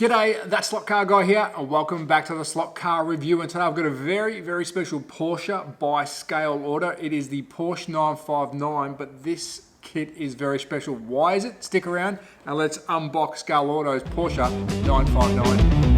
G'day, that's Slot Car Guy here, and welcome back to the Slot Car Review. And today I've got a very special Porsche by Scaleauto. It is the Porsche 959, but this kit is very special. Why is it? Stick around and let's unbox Scaleauto's Porsche 959.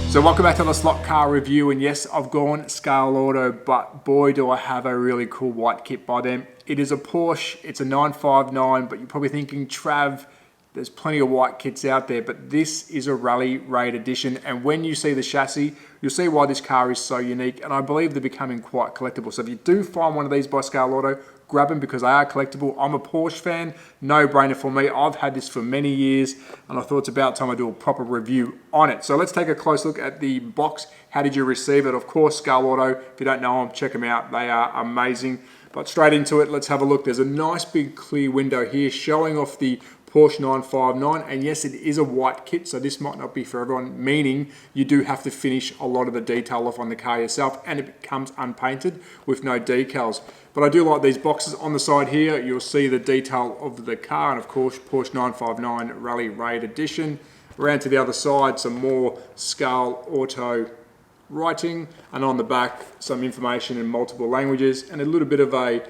So welcome back to the Slot Car Review, and yes, I've gone Scaleauto, but boy do I have a really cool white kit by them. It is a Porsche, it's a 959, but you're probably thinking, Trav, there's plenty of white kits out there, but this is a Rally Raid edition, and when you see the chassis, you'll see why this car is so unique, and I believe they're becoming quite collectible. So if you do find one of these by Scaleauto, grab them because they are collectible. I'm a Porsche fan, no brainer for me. I've had this for many years and I thought it's about time I do a proper review on it. So let's take a close look at the box. How did you receive it? Of course, Scaleauto, if you don't know them, check them out. They are amazing. But straight into it, let's have a look. There's a nice big clear window here showing off the Porsche 959, and yes, it is a white kit, so this might not be for everyone, meaning you do have to finish a lot of the detail off on the car yourself, and it comes unpainted with no decals. But I do like these boxes on the side here. You'll see the detail of the car, and of course, Porsche 959 Rally Raid Edition. Around to the other side, some more Scaleauto writing, and on the back, some information in multiple languages, and a little bit of a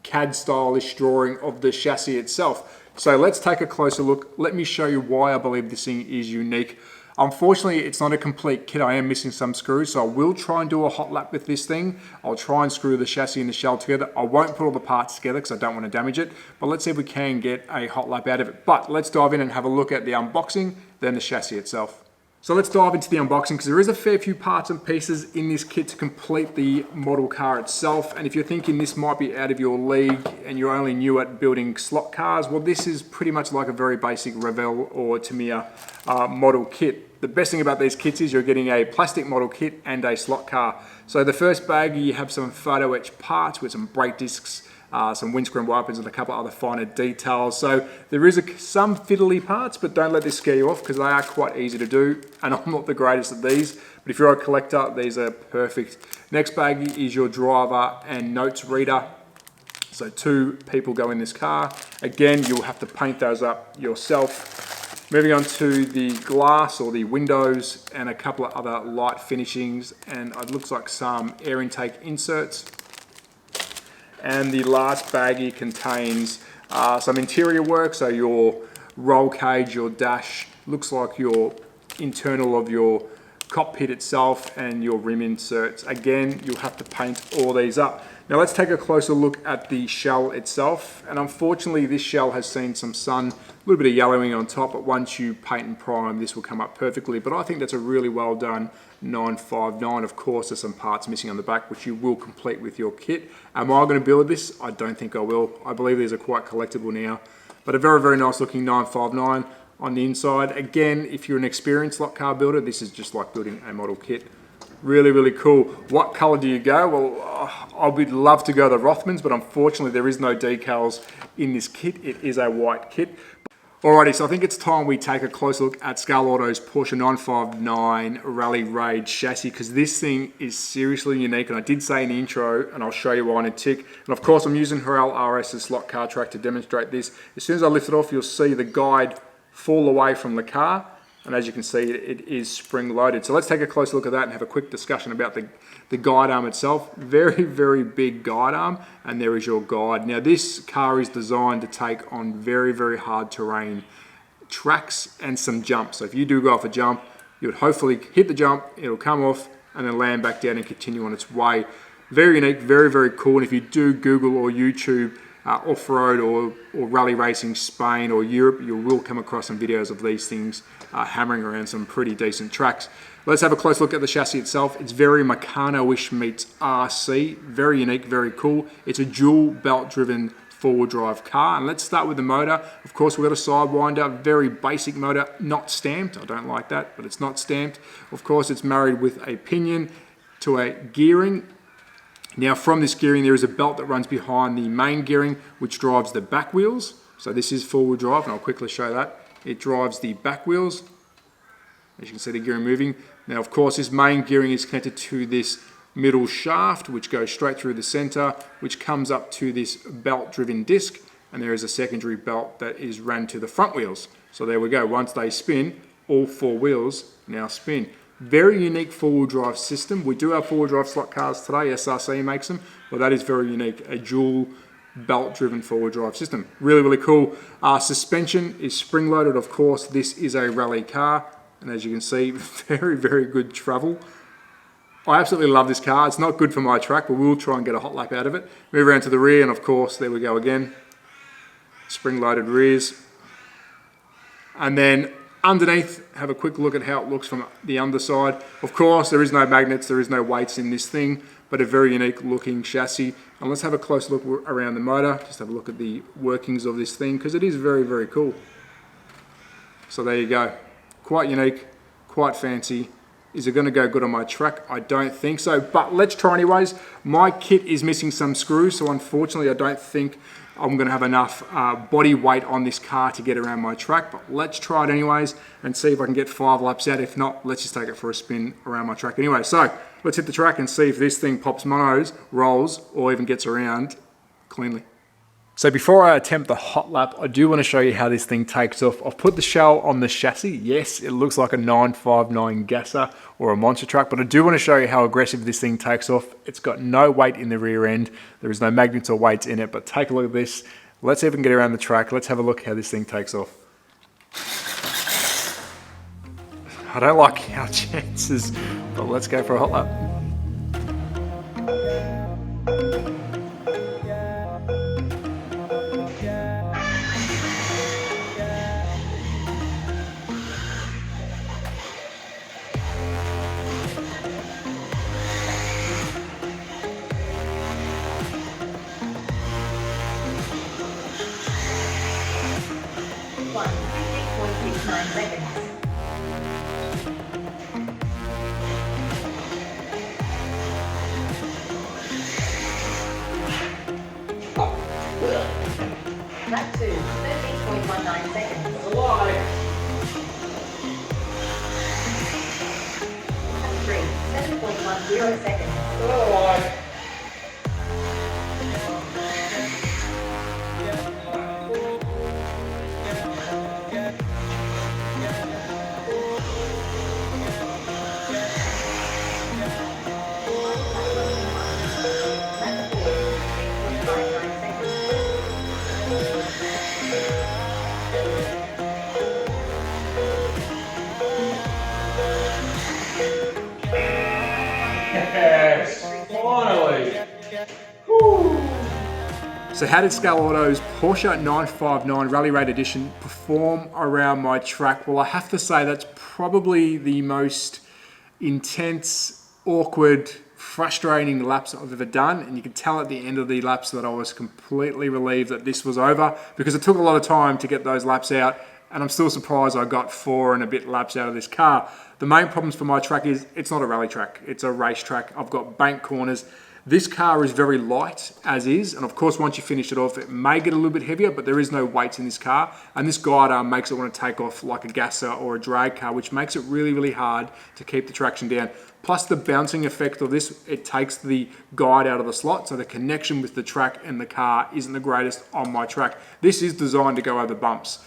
CAD stylish drawing of the chassis itself. So let's take a closer look. Let me show you why I believe this thing is unique. Unfortunately, it's not a complete kit. I am missing some screws, so I will try and do a hot lap with this thing. I'll try and screw the chassis and the shell together. I won't put all the parts together because I don't want to damage it, but let's see if we can get a hot lap out of it. But let's dive in and have a look at the unboxing, then the chassis itself. So let's dive into the unboxing because there is a fair few parts and pieces in this kit to complete the model car itself. And if you're thinking this might be out of your league and you're only new at building slot cars, well, this is pretty much like a very basic Revell or Tamiya model kit. The best thing about these kits is you're getting a plastic model kit and a slot car. So the first bag, you have some photo etched parts with some brake discs, some windscreen wipers and a couple other finer details. So there is some fiddly parts, but don't let this scare you off because they are quite easy to do. And I'm not the greatest at these, but if you're a collector, these are perfect. Next bag is your driver and notes reader. So 2 people go in this car. Again, you'll have to paint those up yourself. Moving on to the glass or the windows and a couple of other light finishings, and it looks like some air intake inserts. And the last baggie contains some interior work, so your roll cage, your dash, looks like your internal of your cockpit itself, and your rim inserts. Again, you'll have to paint all these up. Now let's take a closer look at the shell itself, and unfortunately this shell has seen some sun, a little bit of yellowing on top, but once you paint and prime, this will come up perfectly. But I think that's a really well done 959. Of course, there's some parts missing on the back, which you will complete with your kit. Am I going to build this? I don't think I will. I believe these are quite collectible now, but a very nice looking 959 on the inside. Again, if you're an experienced slot car builder, this is just like building a model kit. Really cool. What color do you go? Well, I would love to go the Rothmans, but unfortunately there is no decals in this kit. It is a white kit. Alrighty, so I think it's time we take a closer look at Scaleauto's Porsche 959 Rally Raid chassis, because this thing is seriously unique, and I did say in the intro, and I'll show you why in a tick. And of course I'm using Hurrell RS's slot car track to demonstrate this. As soon as I lift it off, you'll see the guide fall away from the car. And as you can see, it is spring loaded. So let's take a close look at that and have a quick discussion about the guide arm itself. Very big guide arm, and there is your guide. Now this car is designed to take on very hard terrain tracks and some jumps. So if you do go off a jump, you would hopefully hit the jump, it'll come off and then land back down and continue on its way. Very unique, very cool. And if you do Google or YouTube off-road or rally racing Spain or Europe, you will come across some videos of these things hammering around some pretty decent tracks. Let's have a close look at the chassis itself. It's very Meccano-ish meets RC. Very unique, very cool. It's a dual belt driven four-wheel drive car. And let's start with the motor. Of course, we've got a Sidewinder, very basic motor, not stamped. I don't like that, but it's not stamped. Of course, it's married with a pinion to a gearing. Now from this gearing, there is a belt that runs behind the main gearing, which drives the back wheels. So this is four-wheel drive, and I'll quickly show that. It drives the back wheels. As you can see, the gearing moving. Now, of course, this main gearing is connected to this middle shaft, which goes straight through the center, which comes up to this belt-driven disc, and there is a secondary belt that is run to the front wheels. So there we go. Once they spin, all 4 wheels now spin. Very unique four-wheel drive system. We do have four-wheel drive slot cars today. SRC makes them, but that is very unique. A dual belt-driven four-wheel drive system. Really, really cool. Suspension is spring-loaded, of course. This is a rally car, and as you can see, very, very good travel. I absolutely love this car. It's not good for my track, but we'll try and get a hot lap out of it. Move around to the rear, and of course, there we go again. Spring-loaded rears. And then underneath, have a quick look at how it looks from the underside. Of course, there is no magnets, there is no weights in this thing, but a very unique looking chassis. And let's have a close look around the motor, just have a look at the workings of this thing, because it is very, very cool. So there you go. Quite unique, quite fancy. Is it going to go good on my track? I don't think so, but let's try anyways. My kit is missing some screws, so unfortunately I don't think I'm going to have enough body weight on this car to get around my track, but let's try it anyways and see if I can get 5 laps out. If not, let's just take it for a spin around my track anyway. So let's hit the track and see if this thing pops monos, rolls, or even gets around cleanly. So before I attempt the hot lap, I do want to show you how this thing takes off. I've put the shell on the chassis. Yes, it looks like a 959 gasser or a monster truck, but I do want to show you how aggressive this thing takes off. It's got no weight in the rear end. There is no magnets or weights in it, but take a look at this. Let's see if we can get around the track. Let's have a look how this thing takes off. I don't like our chances, but let's go for a hot lap. Lap 2, 13.19 seconds. Alive. Lap 3, 7.10 seconds. Alive. So how did Scaleauto's Porsche 959 Rally Raid Edition perform around my track? Well, I have to say that's probably the most intense, awkward, frustrating laps I've ever done. And you can tell at the end of the laps that I was completely relieved that this was over, because it took a lot of time to get those laps out. And I'm still surprised I got 4 and a bit laps out of this car. The main problems for my track is it's not a rally track, it's a race track. I've got bank corners. This car is very light as is, and of course once you finish it off it may get a little bit heavier, but there is no weights in this car, and this guide arm makes it want to take off like a gasser or a drag car, which makes it really, really hard to keep the traction down. Plus the bouncing effect of this, it takes the guide out of the slot, so the connection with the track and the car isn't the greatest on my track. This is designed to go over bumps.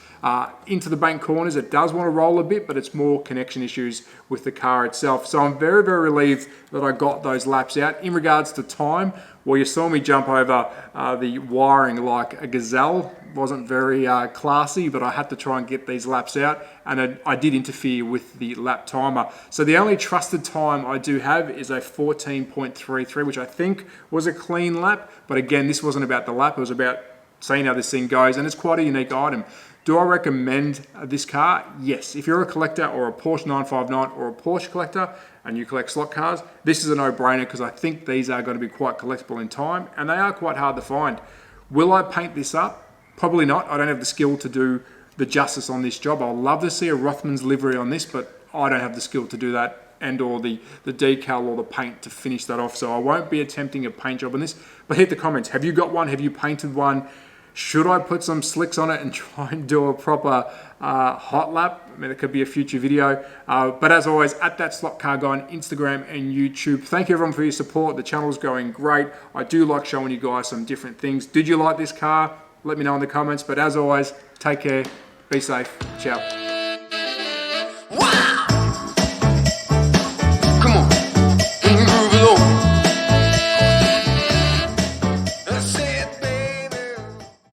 Into the bank corners, it does want to roll a bit, but it's more connection issues with the car itself. So I'm very, very relieved that I got those laps out. In regards to time, well, you saw me jump over the wiring like a gazelle. Wasn't very classy, but I had to try and get these laps out, and I did interfere with the lap timer. So the only trusted time I do have is a 14.33, which I think was a clean lap. But again, this wasn't about the lap, it was about seeing how this thing goes, and it's quite a unique item. Do I recommend this car? Yes. If you're a collector or a Porsche 959 or a Porsche collector and you collect slot cars, this is a no-brainer, because I think these are going to be quite collectible in time, and they are quite hard to find. Will I paint this up? Probably not. I don't have the skill to do the justice on this job. I'll love to see a Rothman's livery on this, but I don't have the skill to do that, and or the decal or the paint to finish that off. So I won't be attempting a paint job on this. But hit the comments. Have you got one? Have you painted one? Should I put some slicks on it and try and do a proper hot lap? I mean, it could be a future video. But as always, at That Slot Car Guy on Instagram and YouTube. Thank you everyone for your support. The channel's going great. I do like showing you guys some different things. Did you like this car? Let me know in the comments. But as always, take care, be safe, ciao.